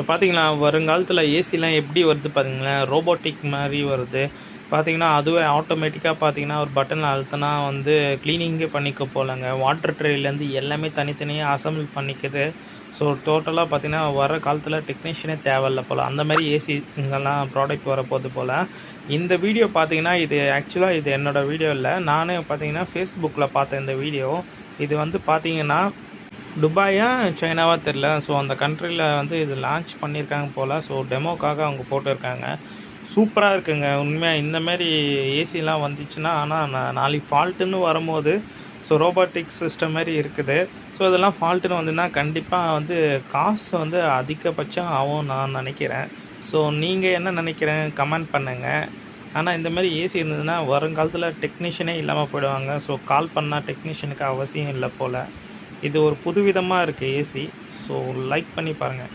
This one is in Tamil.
இப்போ பார்த்தீங்கன்னா வருங்காலத்தில் ஏசிலாம் எப்படி வருது பார்த்தீங்களேன், ரோபோட்டிக் மாதிரி வருது. பார்த்தீங்கன்னா அதுவே ஆட்டோமேட்டிக்காக பார்த்தீங்கன்னா ஒரு பட்டன் அழுத்தினா வந்து க்ளீனிங்கே பண்ணிக்க போலங்க. வாட்டர் ட்ரேலேருந்து எல்லாமே தனித்தனியாக அசம்பிள் பண்ணிக்குது. ஸோ டோட்டலாக பார்த்தீங்கன்னா வர காலத்தில் டெக்னீஷியனே தேவையில்ல போல், அந்த மாதிரி ஏசி இங்கெல்லாம் ப்ராடக்ட் வரப்போகுது போல். இந்த வீடியோ பார்த்தீங்கன்னா இது ஆக்சுவலாக இது என்னோடய வீடியோ இல்லை, நானே பார்த்தீங்கன்னா ஃபேஸ்புக்கில் பார்த்தேன் இந்த வீடியோ. இது வந்து பார்த்தீங்கன்னா துபாயா சைனாவா தெரில. ஸோ அந்த கண்ட்ரியில் வந்து இது லான்ச் பண்ணியிருக்காங்க போல். ஸோ டெமோக்காக அவங்க போட்டிருக்காங்க. சூப்பராக இருக்குங்க உண்மையாக. இந்தமாரி ஏசிலாம் வந்துச்சுன்னா, ஆனால் நாளைக்கு ஃபால்ட்டுன்னு வரும்போது ஸோ ரோபோட்டிக் சிஸ்டம் மாதிரி இருக்குது. ஸோ இதெல்லாம் ஃபால்ட்டுன்னு வந்துன்னா கண்டிப்பாக வந்து காசு வந்து அதிகபட்சம் ஆகும் நான் நினைக்கிறேன். ஸோ நீங்கள் என்ன நினைக்கிறேன் கமெண்ட் பண்ணுங்கள். ஆனால் இந்தமாரி ஏசி இருந்ததுன்னா வருங்காலத்தில் டெக்னீஷியனே இல்லாமல் போயிடுவாங்க. ஸோ கால் பண்ணால் டெக்னீஷியனுக்கு அவசியம் இல்லை போல். இது ஒரு புதுவிதமாக இருக்குது ஏசி. ஸோ லைக் பண்ணி பாருங்கள்.